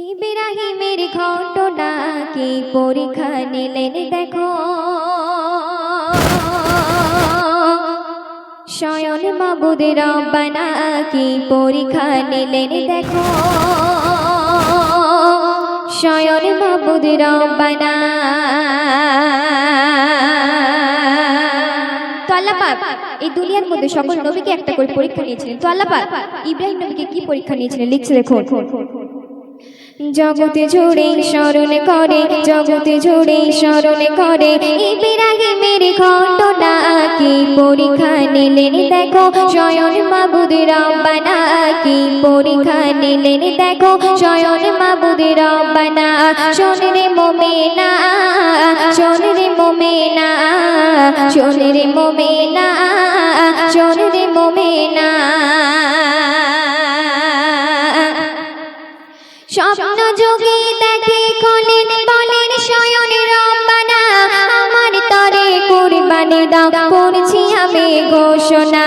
ইব্রাহিমের ঘটনা কি পরীক্ষা নিলেন দেখো, স্বয়ং মাবুদ রব্বানা কি পরীক্ষা নিলেন দেখো, স্বয়ং মাবুদ রব্বানা। তো আল্লাহ পাক এই দুনিয়ার মধ্যে সকল নবীকে একটা করে পরীক্ষা নিয়েছিলেন। তো আল্লাহ পাক ইব্রাহিম নবীকে কি পরীক্ষা নিয়েছিলেন লিখছে দেখো। জগতে জুড়ে স্মরণ করে, জগতে জুড়ে স্মরণ করে, ইব্রাহিমের ঘটনা কি পরীক্ষা নিলেন দেখো, স্বয়ং মাবুদ রব্বানা কি পরীক্ষা নিলেন দেখো, স্বয়ং মাবুদ রব্বানা। শোন রে মুমিনা, শোন রে মুমিনা, শোন রে মুমিনা, শোন রে মুমিনা। স্বপ্ন যোগে দেখে খোলেন বলেন স্বয়ং রব্বানা, আমার তরে কুরবানি দাও করছি আমি ঘোষণা,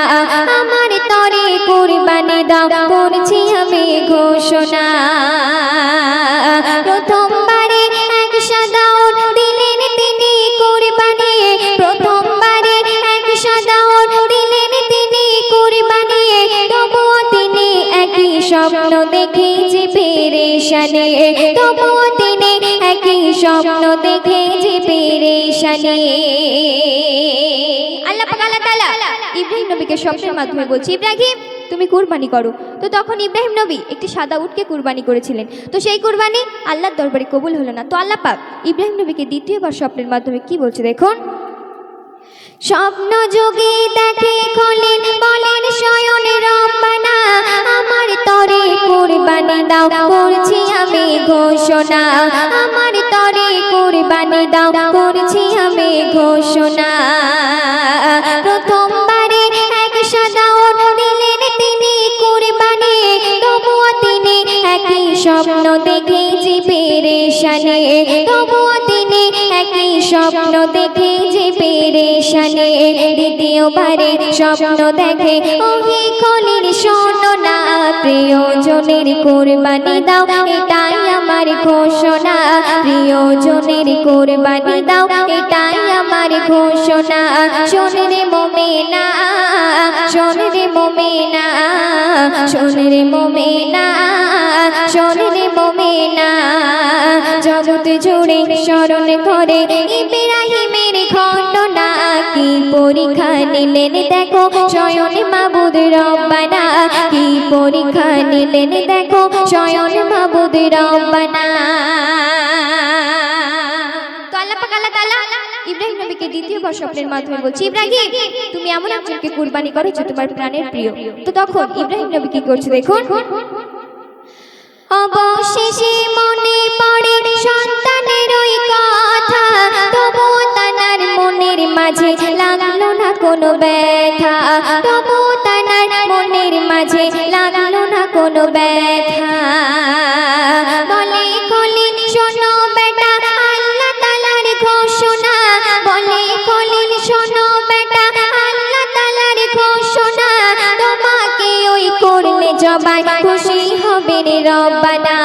আমার তরে কুরবানি দাও করছি আমি ঘোষণা। প্রথমবারে এক সাদা উট দিলেন তিনি কুরবানি, প্রথমবারে এক সাদা উট দিলেন তিনি কুরবানি, তবুও তিনি একই স্বপ্ন দেখে যে পেরেশানি, তবুও তিনি একই স্বপ্ন দেখে যে পেরেশানি। আল্লাহ পাক আল্লাহ তাআলা ইব্রাহিম নবীকে স্বপ্নের মাধ্যমে বলছে, ইব্রাহিম তুমি কুরবানি করো। তো তখন ইব্রাহিম নবী একটি সাদা উটকে কুরবানি করেছিলেন। তো সেই কুরবানি আল্লাহর দরবারে কবুল হলো না। তো আল্লাহ পাক ইব্রাহিম নবীকে দ্বিতীয়বার স্বপ্নের মাধ্যমে কি বলছে দেখুন। স্বপ্ন যোগে দেখে খোলেন বলেন স্বয়ং রব্বানা, আমার তরে কুরবানি দাও করছি আমি ঘোষণা, আমার তরে কুরবানি দাও করছি আমি ঘোষণা। প্রথমবারে এক সাদা উট দিলেন তিনি কুরবানি, তবুও তিনি একই স্বপ্ন দেখে যে পেরেশানি, তবুও তিনি একই স্বপ্ন দেখে যে পেরেশানি। দ্বিতীয়বারে স্বপ্ন দেখে ওহে খলিল শোনো না, প্রিয়জনের কুরবানি দাও এটাই আমার ঘোষণা, প্রিয়জনের কুরবানি দাও এটাই আমার ঘোষণা। শোন রে মুমিনা, শোন রে মুমিনা, শোন রে মুমিনা, শোন রে মুমিনা। জগৎ জুড়ে স্মরণ করে ইব্রাহিমের ঘটনা কি পরীক্ষা নিলেন দেখো, স্বয়ং মাবুদ রব্বানা কি পরীক্ষা নিলেন দেখো, স্বয়ং মাবুদ রব্বানা। তো আল্লাহ পাক আল্লাহ তাআলা ইব্রাহিম নবীকে দ্বিতীয়বার স্বপ্নের মাধ্যমে বলছে, ইব্রাহিম তুমি এমন একজনকে কুরবানি করো যে তোমার প্রাণের প্রিয়। তো তখন ইব্রাহিম নবী কি করছে দেখুন। অবশেষে মনে পড়ে সন্তানের ওই কথা, তবুও তানার মনের মাঝে লাগলো না কোনো ব্যথা, তবুও তানার মনের মাঝে লাগলো না কোনো ব্যথা। বলে খলিল শোনো বেটা আল্লাহ তাআলার ঘোষণা, বলে খলিল শোনো বেটা আল্লাহ তাআলার ঘোষণা, তোমাকে ওই করলে জবাই খুশি হবেন রব্বানা,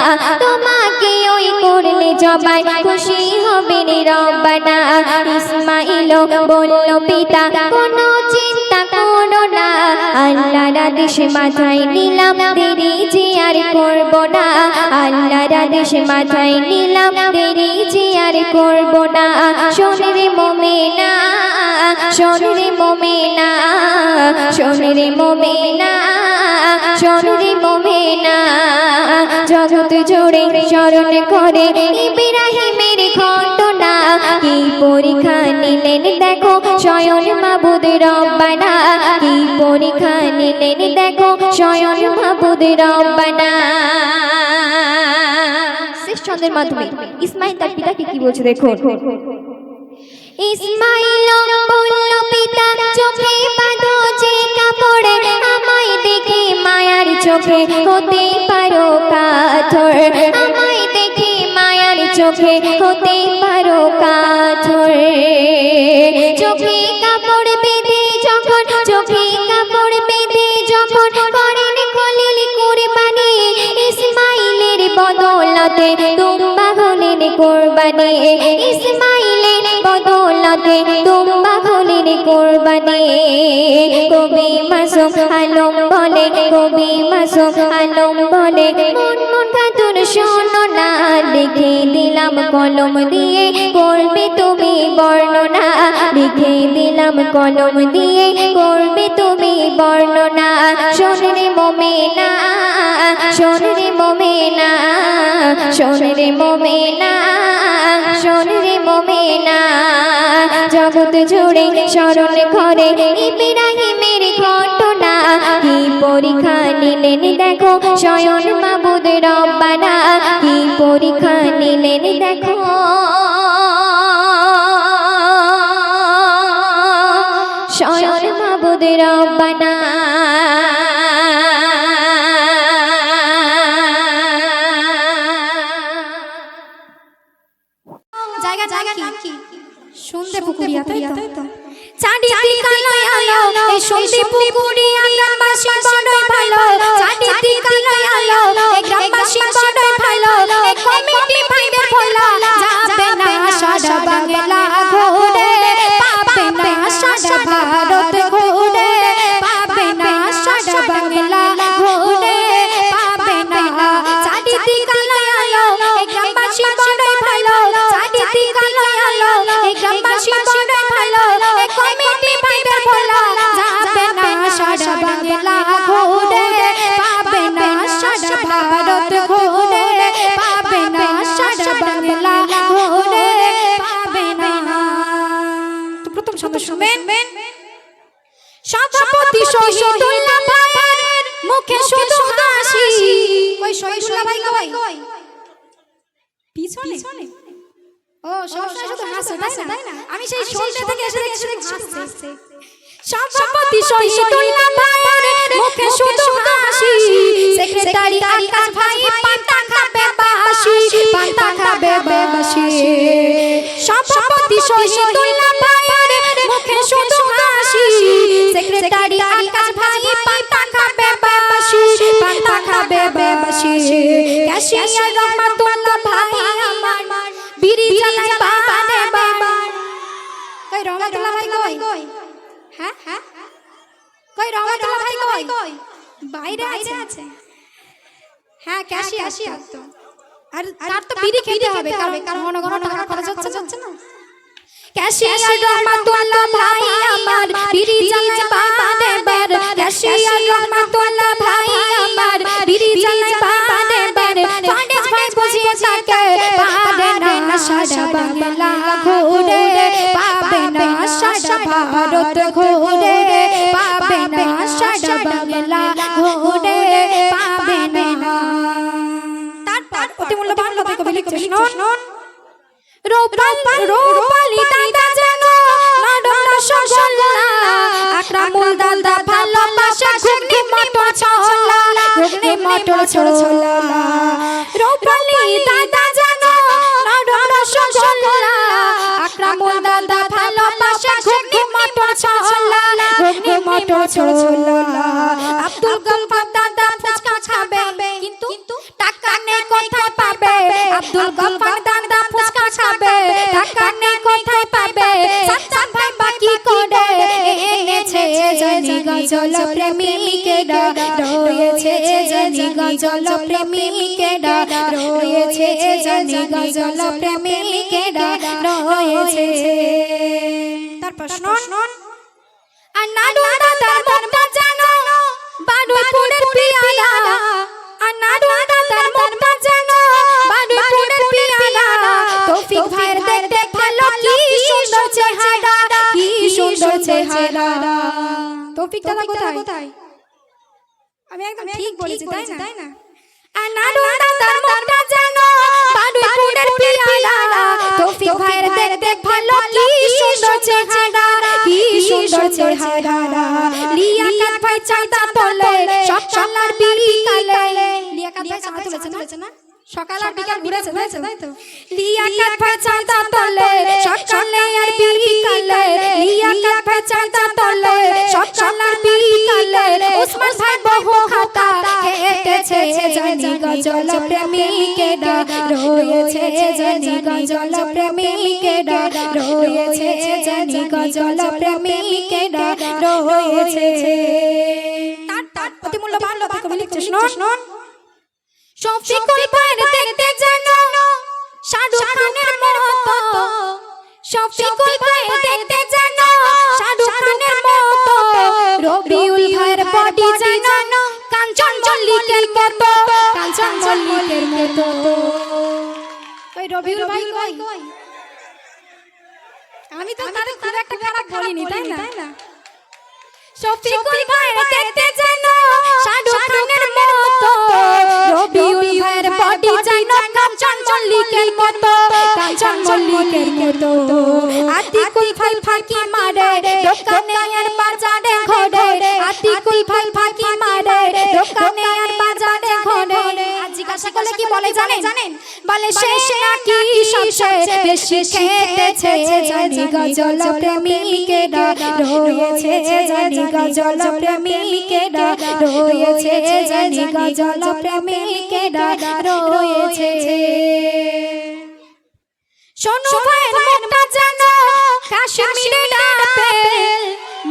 তোমাকে ওই করলে জবাই খুশি হবেন রব্বানা। ইসমাঈল বলল পিতা কোনো চিন্তা করো না, আল্লাহর আদেশ মাথায় নিলাম দেরি যে আর করব না, আল্লাহর আদেশ মাথায় নিলাম দেরি যে আর করব না। শোন রে মুমিনা, শোন রে মুমিনা, শোন রে মুমিনা, শোন রে মুমিনা। জগৎ জুড়ে স্মরণ করে ইব্রাহিমের ঘটনা কি পরীক্ষা নিলেন দেখো, স্বয়ং মাবুদ রব্বানা কি পরীক্ষা নিলেন দেখো, স্বয়ং মাবুদ রব্বানা। শেষ ছন্দের মাধ্যমে ইসমাঈল তার পিতাকে কি বলছে দেখো। ইসমাঈল বলল পিতা চোখে বাঁধো যে কাপড়ে, আমায় দেখে মায়ার চোখে হতে পারো কাতর, আমায় দেখে মায়ার চোখে হতে পারো কাতর। চোখে কাপড় বেঁধে যখন, চোখে কাপড় বেঁধে যখন করেন খলিল কুরবানি, ইসমাঈলের বদলা বদৌলতে তুম্বা হলেন কোরবানি, ইসমাইলের বদৌলতে তুম্বা হলেন কোরবানি। কবি মাসুম আলম বলে, কবি মাসুম আলম বলে, মন মন খাতুন শোনো না, লিখে দিলাম কলম দিয়ে করবে তুমি বর্ণনা, লিখে দিলাম কলম দিয়ে করবে তুমি বর্ণনা। শোন রে মোমেনা, শোন রে মোমেনা, শোন রে মোমেনা, শোন রে মোমেনা, জগৎ জুড়ে স্মরণ করে ইব্রাহিমের ঘটনা। কি পরীক্ষা নিলেন দেখো স্বয়ং মাবুদ রব্বানা, কি পরীক্ষা নিলেন দেখো স্বয়ং মাবুদ রব্বানা। জায়গা জায়গা কি সন্ধে পুকুরিয়া, তাই তো? চারিদিকে আলো আলো, এই সন্ধে পুকুরিয়া গ্রামবাসী বড়ই ভালো, চারিদিকে আলো আলো, এই গ্রামবাসী বড়ই ভালো। এই কমিটি ভাইদের বলা যাবে না সারা বাংলা ঘুরে, পাবে না সারা ভারত ঘুরে, পাবে না সারা বাংলা ঘুরে, পাবে না। চারিদিকে আলো আলো, এই গ্রামবাসী বড়ই ভালো, চারিদিকে আলো আলো, এই গ্রামবাসী বড়ই ভালো। এই কমিটি ভাইদের বলা যাবে না সারা বাংলা ঘুরে, পাবে না সারা ভারত ঘুরে, পাবে না সারা বাংলা ঘুরে, পাবে না। তো প্রথম শব্দ শুনবেন। সভাপতি শহীদুল্লাহ ভাইয়ের মুখে শুধু হাসি। ওই শহীদুল্লাহ ভাই কই? পিছনে। ও সবসময় শুধু হাসে, তাই না? আমি সেই সন্ধ্যা থেকে এসে দেখছি হাসছে। সভাপতি শহীদুল্লাহ ভাইয়ের মুখে শুধু হাসি, সেক্রেটারি আকাশ ভাই পান্তা খাবে বাসি, পান্তা খাবে বাসি। সভাপতি শহীদুল্লাহ ভাইয়ের মুখে শুধু হাসি, সেক্রেটারি আকাশ ভাই পান্তা খাবে বাসি, পান্তা খাবে বাসি। ক্যাশিয়ার রহমাতুল্লাহ ভাই আমার বিড়ি জ্বালায় বারে বার। কই রহমাতুল্লাহ ভাই কই? হ্যাঁ কই রহমাতুল্লাহ ভাই কই? বাইরে আছে। হ্যাঁ ক্যাশিয়ার তো, আর তার তো বিড়ি খেতে হবে, কারণ ঘন ঘন টাকা খরচ হচ্ছে না। ক্যাশিয়ার রহমাতুল্লাহ ভাই আমার বিড়ি জ্বালায় বারে বার, ক্যাশিয়ার রহমাতুল্লাহ ভাই আমার বিড়ি জ্বালায় বারে বার। ফানেজ ভাই বুঝিয়ে থাকে পাবে না সারা বাংলা ঘুরে, পাবে না সারা ভারত ঘুরে, পাবে না সারা বাংলা ঘুরে, পাবে না। তারপর অতি মূল্যবান কথা কবি লিখছে, শুনুন। রূপালী দাদা জানো নরম রসগোল্লা, আকরামুল দাদা ভালোবাসা ঘুগনি মটর ছোলা, ঘুগনি মটর ছোলা। রূপালী দাদা জানো নরম রসগোল্লা, আকরামুল দাদা ভালোবাসা ঘুগনি মটর ছোলা, ঘুগনি মটর ছোলা। আব্দুল গফফার দাদা ফুচকা খাবে কিন্তু টাকা নেই কোথায় পাবে, আব্দুল গফফার দাদা ফুচকা খাবে, টাকা নেই কোথায় পাবে। সাজ্জাদ ভাই বাকি করে এনেছে জানি গজল প্রেমিকেরা, রয়েছে জানি গজল প্রেমিকেরা, রয়েছে জানি গজল প্রেমিকেরা, রয়েছে। তারপর শুনুন। আর নাড়ু দাদার মুখটা জানো বারুইপুরের পিয়ালা, আর নাড়ু দাদার মুখটা জানো বারুইপুরের পিয়ালা। তৌফিক ভাইয়ের দেখতে ভালো, কি সুন্দর চেহারা, কি সুন্দর চেহারা। তৌফিক দাদা কোথায়? আমি একদম ঠিক বলেছি, তাই না? আর নাড়ু দাদার মুখটা জানো বারুইপুরের পিয়ালা। তৌফিক ভাইয়ের দেখতে ভালো, কি সুন্দর চেহারা, কি সুন্দর চেহারা। লিয়াকাত ভাই চাঁদা তোলে সব চলার বিকালে, লিয়াকাত ভাই চাঁদা তুলেছে না? সকাল সকাল আর বিকাল ঘুরেছে তাই তো লিয়াকাত ভাই চাঁদা তোলে সকালে আর বিকালে লিয়াকাত ভাই চাঁদা তোলে সকাল আর বিকালে ওসমান ভাই বহু খাতা হেঁটেছে জানি গজল প্রেমিকেরা রয়েছে জানি গজল প্রেমিকেরা রয়েছে জানি গজল প্রেমিকেরা রয়েছে তার অতি মূল্যবান লতা কবি লিখছে শুনুন শফিকুল ভাইয়ের দেখতে জানো শাহরুখ খানের মতো শফিকুল ভাইয়ের দেখতে জানো শাহরুখ খানের মতো রবিউল ভাইয়ের বডি জানো কাঞ্চন মল্লিকের মতো কাঞ্চন মল্লিকের মতো ওই রবিউল ভাই কই আমি তো তার খুব একটা খারাপ বলিনি তাই না শফিকুল ভাইয়ের দেখতে জানো শাহরুখ খানের মতো রবিউল ভাইয়ের বডি জানো কাঞ্চন মল্লিকের মতো কাঞ্চন মল্লিকের মতো আতিকুল ভাই ফাঁকি মারে দোকানে আর বাজারে ঘরে আতিকুল ভাই ফাঁকি মারে দোকানে আর বাজারে ঘরে আজ জিজ্ঞাসা করলে কি বলে জানেন বলে শেষ নাকি সবচেয়ে বেশি খেতেছে জানি গজল প্রেমিকেরা রয়েছে জানি গজল প্রেমিকেরা রয়েছে জানি গজল প্রেমিকেরা রয়েছে শোনো ভাইয়ের মুখটা জানো কাশ্মীরের আপেল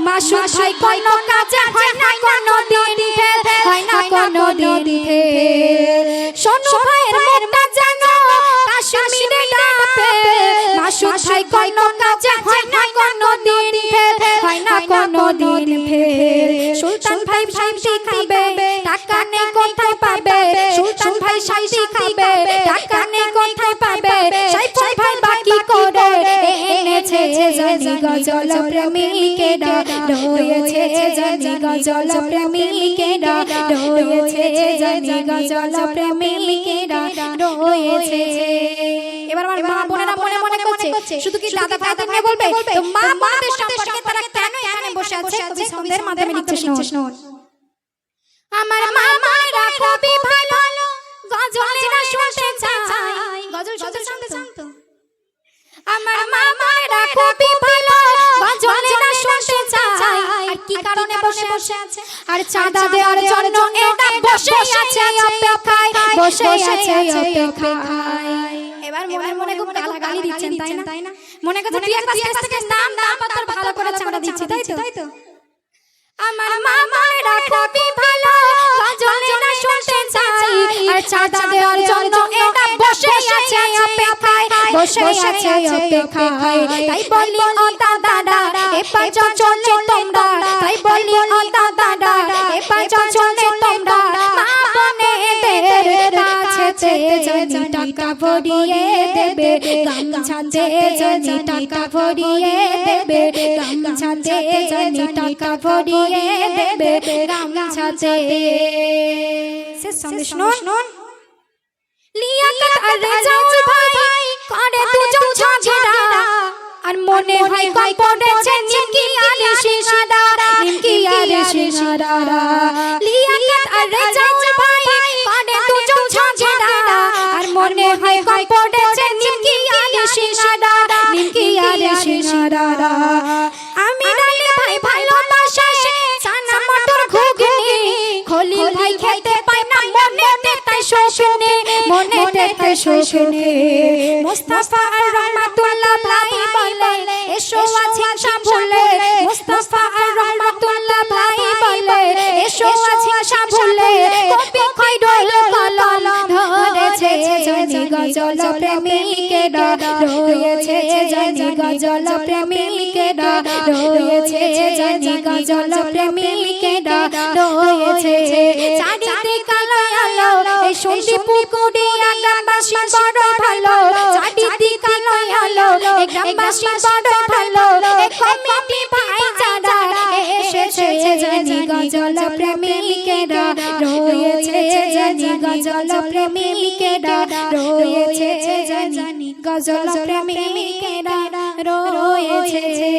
মাসুদ ভাই কোনো কাজে হয় না কোনো দিন ফেল হয় না কোনো দিন ফেল শোনো ভাইয়ের মুখটা জানো কাশ্মীরের আপেল মাসুদ ভাই কোনো কাজে হয় না কোনো দিন ফেল হয় না কোনো দিন ফেল সুলতান ভাই শান্তি খাবে টাকা নেই কোথায় পাবে সুলতান ভাই শান্তি খাবে টাকা নেই কোথায় পাবে সাইফুল ভাই বাকি করে এনেছে জানি গজল প্রেমিকেরা রয়েছে জানি গজল প্রেমিকেরা রয়েছে জানি গজল প্রেমিকেরা রয়েছে এবার আমার মা বোনেরা মনে মনে করছে শুধু কি দাদা দাদাকে বলবে তো মা বোনদের সম্পর্কে তারা কেন এখানে বসে আছে কবি ছন্দের মাধ্যমে লিখছে শুনুন আমার মা মায়েরা খুবই ভালো গজলেরা শুনতে চাই গজল শুনতে চান তো আমার মা মায়েরা খুবই ভালো গজলেরা শুনতে চাই আর কি কারণে বসে আছে আর চাঁদা দেওয়ার জন্য এটা বসে আছে অপেক্ষায় বসে আছে অপেক্ষায় এবার মনে মনে খুব গালাগালি দিচ্ছেন তাই না মনে করছে তুই একটা স্টেজ থেকে নাম পাতর ভালো করে চাঁদা দিচ্ছি তাই তো আমার মা মায়েরা খুবই ভালো গজলেরা শুনতে চাই আর চাঁদা দেওয়ার জন্য এটা বসে আছে অপেক্ষায় বসে আছে অপেক্ষায় তাই বলি ও দাদা এবার চলে তোমরা তাই বলি ও দাদা এবার চলে তোমরা মা বোনেদের কাছে জানি টাকা ভরিয়ে দেবে গামছাতে জানি টাকা ভরিয়ে দেবে গামছাতে জানি টাকা ভরিয়ে দেবে গামছাতে সে শুনুন লিয়াকাত আর রেজাউল ভাই করে দুজন ঝগড়া আর মনে হয় কই পড়েছে নিমকি আলে সিঙ্গারা লিয়াকাত আর রেজাউল ভাই করে দুজন ঝগড়া আর মনে হয় কই পড়েছে নিমকি আলে সিঙ্গারা আমি ডালে ভাই ভালোবাসে সানা মটর ঘুগনি খলিল ভাই খেতে পায় না মনেতে তাই শোষণে মুস্তাফা আর রহমাতুল্লাহ ভাই বলে এসো আছি সাবলে মুস্তাফা আর রহমাতুল্লাহ ভাই বলে এসো আছি সাবলে কবি খৈরুল কলম ধরেছে জানি গজল প্রেমিকেরা রয়েছে জানি গজল প্রেমিকেরা রয়েছে জানি গজল প্রেমিকেরা রয়েছে চারিদিকে কালো আলো এই সন্ধি পুকুরিয়া গ্রামবাসী বড় ভালো চারিদিকে কালো আলো এই গ্রামবাসী বড় ভালো এই কমিটি ভাইচারা এসেছে জানি গজল প্রেমিকেরা রয়েছে জানি গজল প্রেমিকেরা রয়েছে জানি গজল প্রেমিকেরা রয়েছে